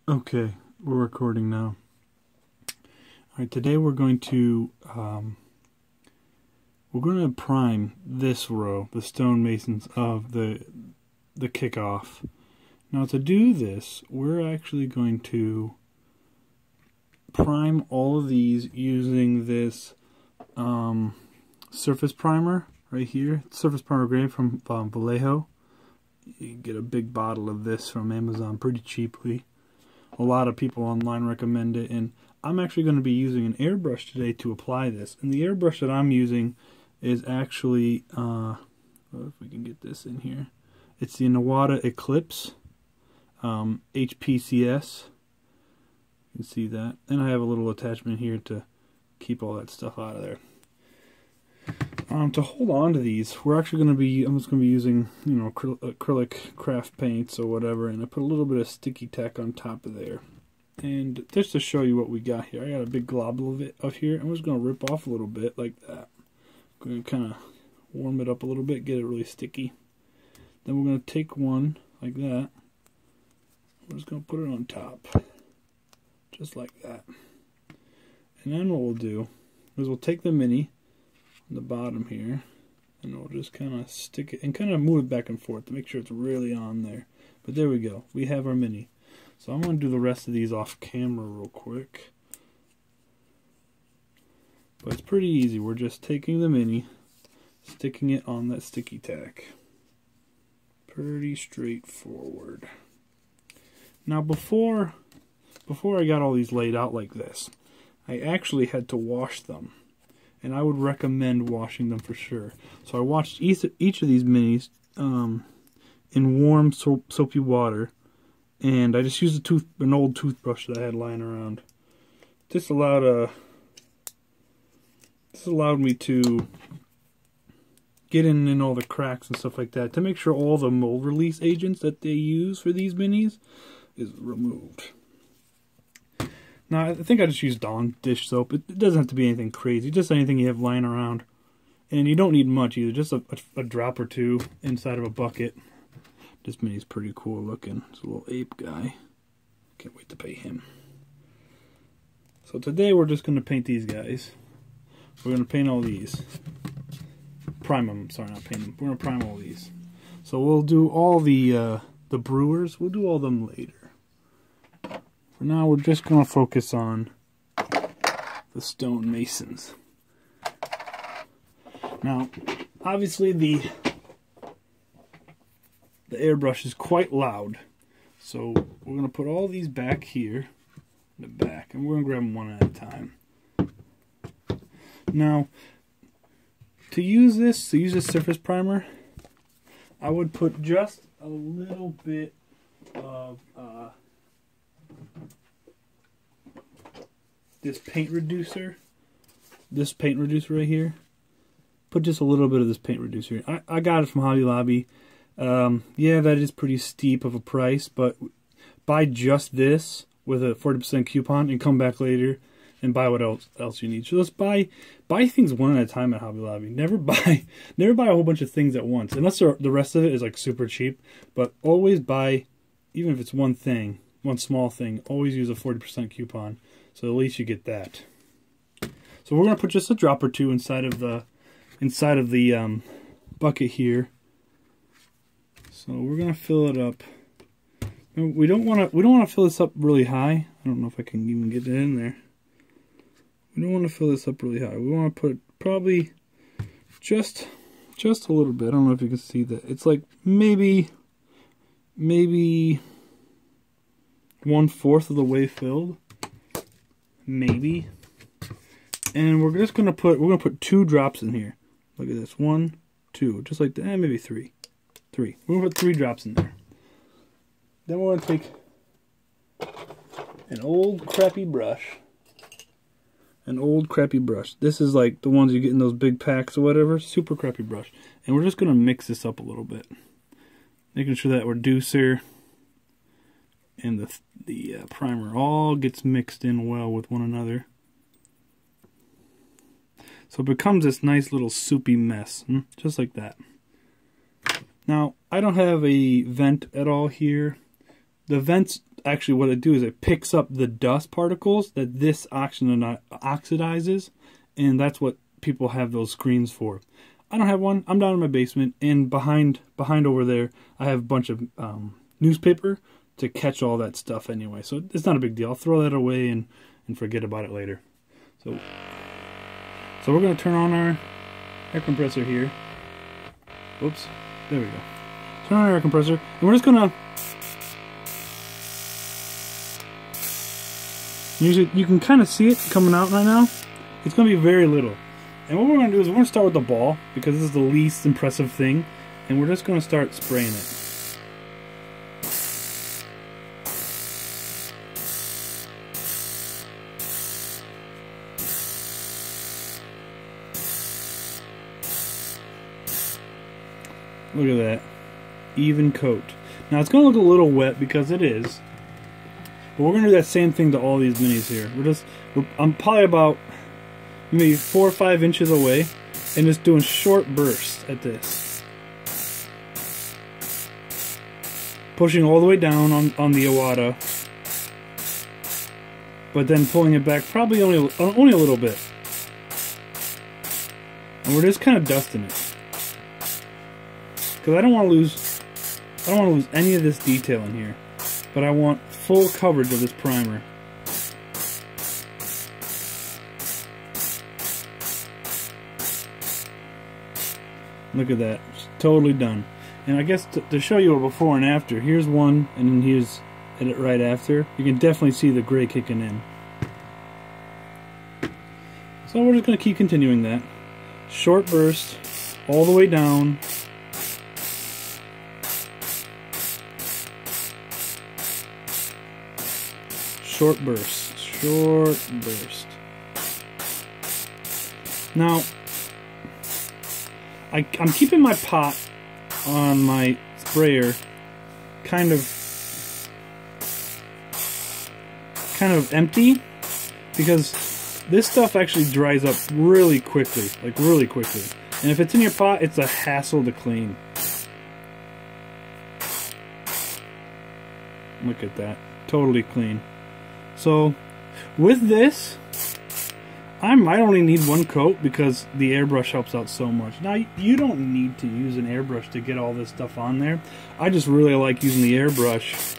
Okay, we're recording now. Alright, today we're going to prime this row, the stonemasons of the kickoff. Now to do this, we're actually going to prime all of these using this surface primer right here. Surface primer grade from Vallejo. You can get a big bottle of this from Amazon pretty cheaply. A lot of people online recommend it, and I'm actually going to be using an airbrush today to apply this. And the airbrush that I'm using is actually, if we can get this in here, it's the Nawada Eclipse HPCS. You can see that. And I have a little attachment here to keep all that stuff out of there. To hold on to these, we're actually going to be, I'm just going to be using, you know, acrylic craft paints or whatever, and I put a little bit of sticky tack on top of there. And just to show you what we got here, I got a big globule of it up here. I'm just going to rip off a little bit like that. I'm going to kind of warm it up a little bit, get it really sticky. Then we're going to take one like that. We're just going to put it on top, just like that. And then what we'll do is we'll take the mini on the bottom here, and we'll just kind of stick it and kind of move it back and forth to make sure it's really on there. But there we go, we have our mini. So I'm going to do the rest of these off camera real quick, but it's pretty easy. We're just taking the mini, sticking it on that sticky tack. Pretty straightforward. Now before I got all these laid out like this, I actually had to wash them. And I would recommend washing them for sure. So I washed each of these minis in warm soapy water, and I just used an old toothbrush that I had lying around. This allowed me to get in all the cracks and stuff like that to make sure all the mold release agents that they use for these minis is removed. Now, I think I just used Dawn dish soap. It doesn't have to be anything crazy, just anything you have lying around. And you don't need much either, just a drop or two inside of a bucket. This mini's pretty cool looking. It's a little ape guy. Can't wait to pay him. So today we're just going to paint these guys. We're going to paint all these. Prime them, sorry, not paint them. We're going to prime all these. So we'll do all the brewers. We'll do all them later. For now, we're just going to focus on the stonemasons. Now, obviously the airbrush is quite loud, so we're going to put all these back here in the back, and we're going to grab them one at a time. Now, to use this surface primer, I would put just a little bit of this paint reducer right here. Put just a little bit of this paint reducer. I got it from Hobby Lobby. Yeah, that is pretty steep of a price, but buy just this with a 40% coupon and come back later and buy what else you need. So let's buy things one at a time at Hobby Lobby. Never buy a whole bunch of things at once, unless the rest of it is like super cheap. But always buy, even if it's one thing, one small thing, always use a 40% coupon. So at least you get that. So we're gonna put just a drop or two inside of the bucket here. So we're gonna fill it up. We don't want to fill this up really high. I don't know if I can even get it in there. We don't want to fill this up really high. We want to put probably just a little bit. I don't know if you can see that. It's like maybe 1/4 of the way filled. Maybe. And we're just gonna put 2 drops in here. Look at this. 1, 2, just like that. Maybe 3. We're gonna put 3 drops in there. Then we're gonna take an old crappy brush. This is like the ones you get in those big packs or whatever. Super crappy brush. And we're just gonna mix this up a little bit, making sure that reducer and the primer all gets mixed in well with one another. So it becomes this nice little soupy mess, just like that. Now, I don't have a vent at all here. The vents actually what it do is it picks up the dust particles that this oxidizes, and that's what people have those screens for. I don't have one. I'm down in my basement, and behind over there, I have a bunch of newspaper to catch all that stuff anyway. So it's not a big deal. I'll throw that away and forget about it later. So we're going to turn on our air compressor here. Whoops. There we go. Turn on our air compressor, and we're just going to... You can kind of see it coming out right now. It's going to be very little. And what we're going to do is we're going to start with the ball, because this is the least impressive thing, and we're just going to start spraying it. Look at that. Even coat. Now it's going to look a little wet because it is, but we're going to do that same thing to all these minis here. I'm probably about maybe 4 or 5 inches away, and just doing short bursts at this. Pushing all the way down on the Iwata, but then pulling it back probably only a little bit. And we're just kind of dusting it. Because I don't want to lose any of this detail in here, but I want full coverage of this primer. Look at that, it's totally done. And I guess to show you a before and after, here's one, and then here's it right after. You can definitely see the gray kicking in. So we're just going to keep continuing that. Short burst, all the way down. Short burst, short burst. Now, I'm keeping my pot on my sprayer kind of empty, because this stuff actually dries up really quickly, like really quickly. And if it's in your pot, it's a hassle to clean. Look at that, totally clean. So, with this, I might only need 1 coat because the airbrush helps out so much. Now, you don't need to use an airbrush to get all this stuff on there. I just really like using the airbrush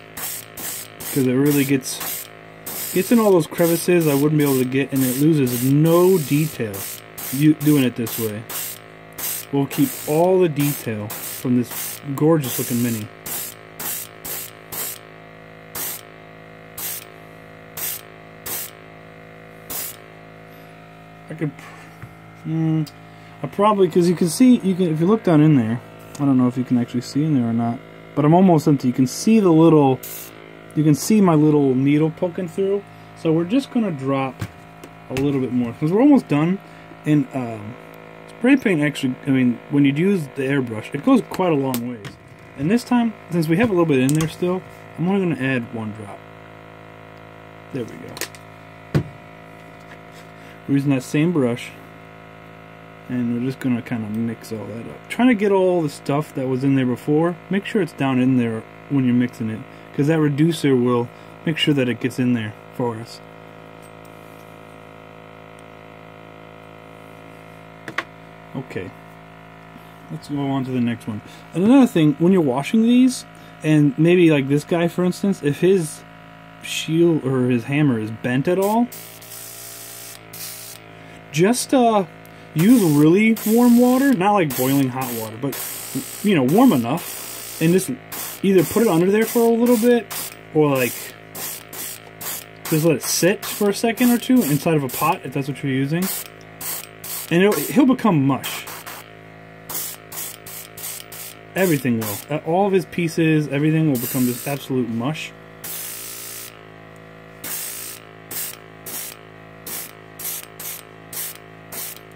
because it really gets in all those crevices I wouldn't be able to get, and it loses no detail doing it this way. We'll keep all the detail from this gorgeous looking mini. I probably, because you can see, if you look down in there, I don't know if you can actually see in there or not, but I'm almost empty. You can see my little needle poking through. So we're just gonna drop a little bit more because we're almost done. And spray paint actually, I mean, when you use the airbrush, it goes quite a long ways. And this time, since we have a little bit in there still, I'm only gonna add 1 drop. There we go. We're using that same brush, and we're just going to kind of mix all that up. Trying to get all the stuff that was in there before, make sure it's down in there when you're mixing it, because that reducer will make sure that it gets in there for us. Okay, let's go on to the next one. And another thing, when you're washing these, and maybe like this guy for instance, if his shield or his hammer is bent at all, just use really warm water, not like boiling hot water, but you know, warm enough, and just either put it under there for a little bit, or like just let it sit for a second or two inside of a pot if that's what you're using, and he'll become mush. Everything will. All of his pieces, everything will become just absolute mush.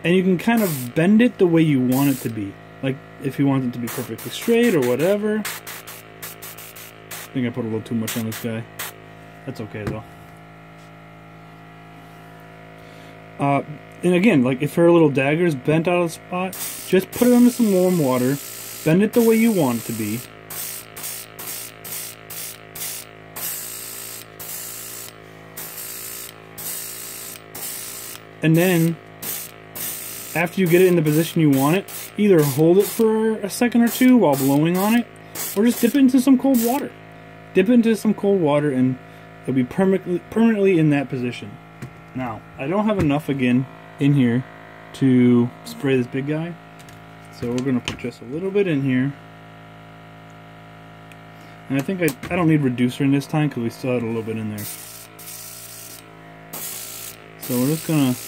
And you can kind of bend it the way you want it to be. Like, if you want it to be perfectly straight or whatever. I think I put a little too much on this guy. That's okay, though. And again, like, if her little dagger's bent out of the spot, just put it under some warm water. Bend it the way you want it to be. And then, after you get it in the position you want it, either hold it for a second or two while blowing on it, or just dip it into some cold water. Dip it into some cold water and it'll be permanently in that position. Now, I don't have enough again in here to spray this big guy, so we're going to put just a little bit in here. And I think I don't need reducer in this time because we still had a little bit in there. So we're just going to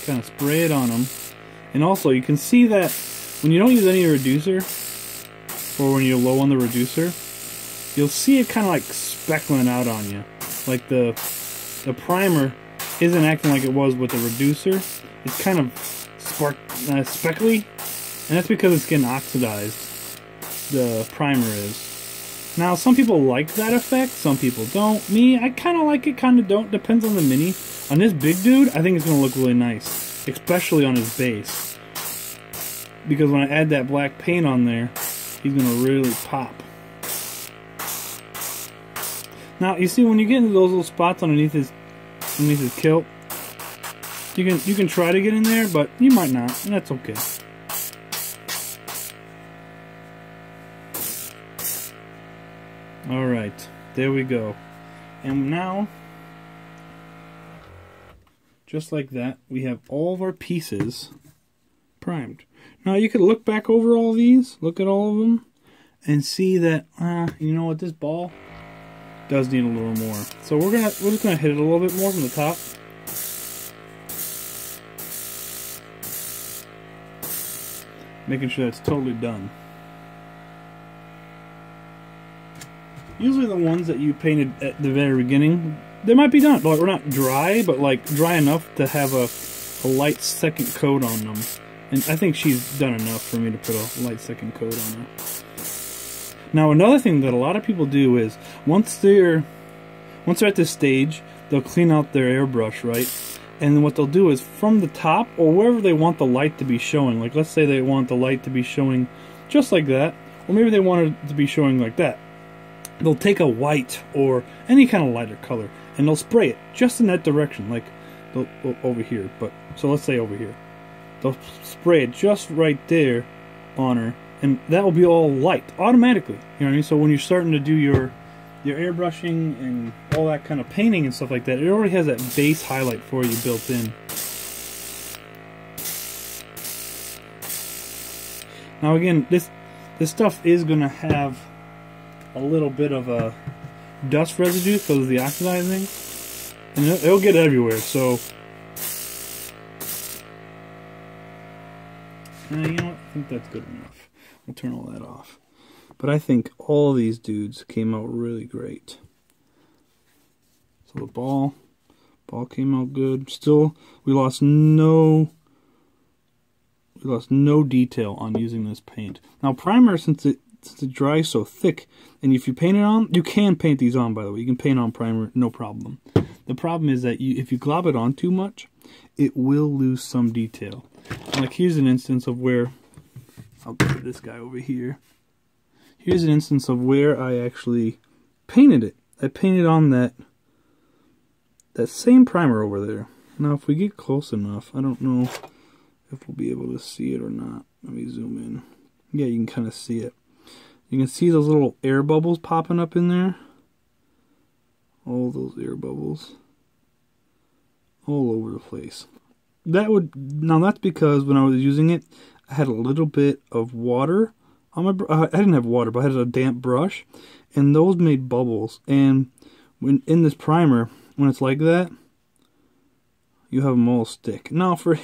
kind of spray it on them. And also, you can see that when you don't use any reducer, or when you're low on the reducer, you'll see it kind of like speckling out on you. Like the primer isn't acting like it was with the reducer. It's kind of speckly, and that's because it's getting oxidized. The primer is. Now, some people like that effect, some people don't. Me, I kind of like it, kind of don't. Depends on the mini. On this big dude, I think it's going to look really nice, especially on his base. Because when I add that black paint on there, he's going to really pop. Now, you see, when you get into those little spots underneath his kilt, you can try to get in there, but you might not, and that's okay. Alright, there we go. And now, just like that, we have all of our pieces primed. Now you could look back over all these, look at all of them, and see that, you know what, this ball does need a little more. So we're just gonna hit it a little bit more from the top. Making sure that's totally done. Usually the ones that you painted at the very beginning, they might be done. Like, we're not dry, but like dry enough to have a light second coat on them. And I think she's done enough for me to put a light second coat on her. Now, another thing that a lot of people do is once they're at this stage, they'll clean out their airbrush, right? And then what they'll do is from the top or wherever they want the light to be showing, like let's say they want the light to be showing just like that, or maybe they want it to be showing like that. They'll take a white or any kind of lighter color and they'll spray it just in that direction, like over here. But so let's say over here. They'll spray it just right there on her, and that will be all light automatically. You know what I mean? So when you're starting to do your airbrushing and all that kind of painting and stuff like that, it already has that base highlight for you built in. Now again, this stuff is going to have a little bit of a dust residue because of the oxidizing, and it'll get everywhere. So you know what? I think that's good enough. We'll turn all that off. But I think all these dudes came out really great. So the ball came out good. Still, we lost no detail on using this paint. Now primer, since it dries so thick, and if you paint it on, you can paint these on, by the way. You can paint on primer, no problem. The problem is that if you glob it on too much, it will lose some detail. Like here's an instance of where, I'll put this guy over here. Here's an instance of where I actually painted it. I painted on that same primer over there. Now if we get close enough, I don't know if we'll be able to see it or not. Let me zoom in. Yeah, you can kind of see it. You can see those little air bubbles popping up in there. All those air bubbles. All over the place. Now that's because when I was using it, I had a little bit of water on my I didn't have water, but I had a damp brush, and those made bubbles. And when in this primer, when it's like that, you have them all stick. Now for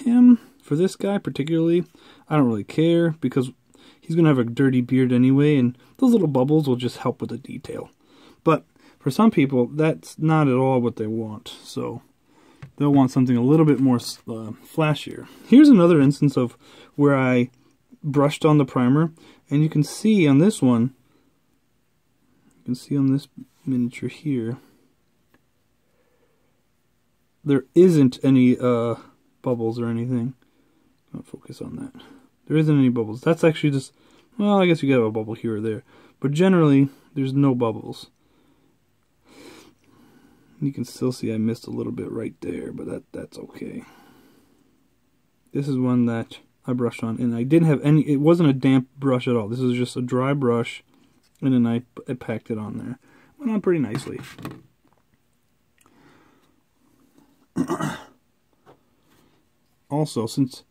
this guy particularly, I don't really care because he's gonna have a dirty beard anyway, and those little bubbles will just help with the detail. But for some people, that's not at all what they want. So they'll want something a little bit more flashier. Here's another instance of where I brushed on the primer, and you can see on this one, you can see on this miniature here, there isn't any bubbles or anything. I'll focus on that. There isn't any bubbles. That's actually just, well, I guess you could have a bubble here or there, but generally there's no bubbles. You can still see I missed a little bit right there, but that's okay. This is one that I brushed on, and I didn't have any, it wasn't a damp brush at all. This was just a dry brush, and then I packed it on there. Went on pretty nicely. Also, since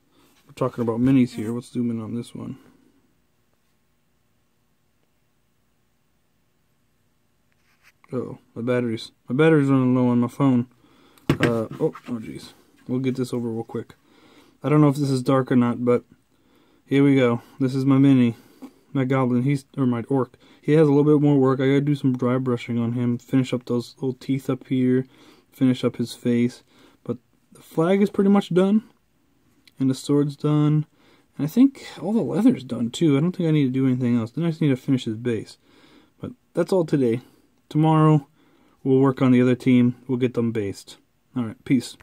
we're talking about minis here, let's zoom in on this one. Oh, my battery's running low on my phone. Oh geez. We'll get this over real quick. I don't know if this is dark or not, but here we go. This is my mini. My goblin, or my orc. He has a little bit more work. I gotta do some dry brushing on him, finish up those little teeth up here, finish up his face. But the flag is pretty much done, and the sword's done, and I think all the leather's done too. I don't think I need to do anything else. Then I just need to finish his base. But that's all today. Tomorrow, we'll work on the other team. We'll get them based. Alright, peace.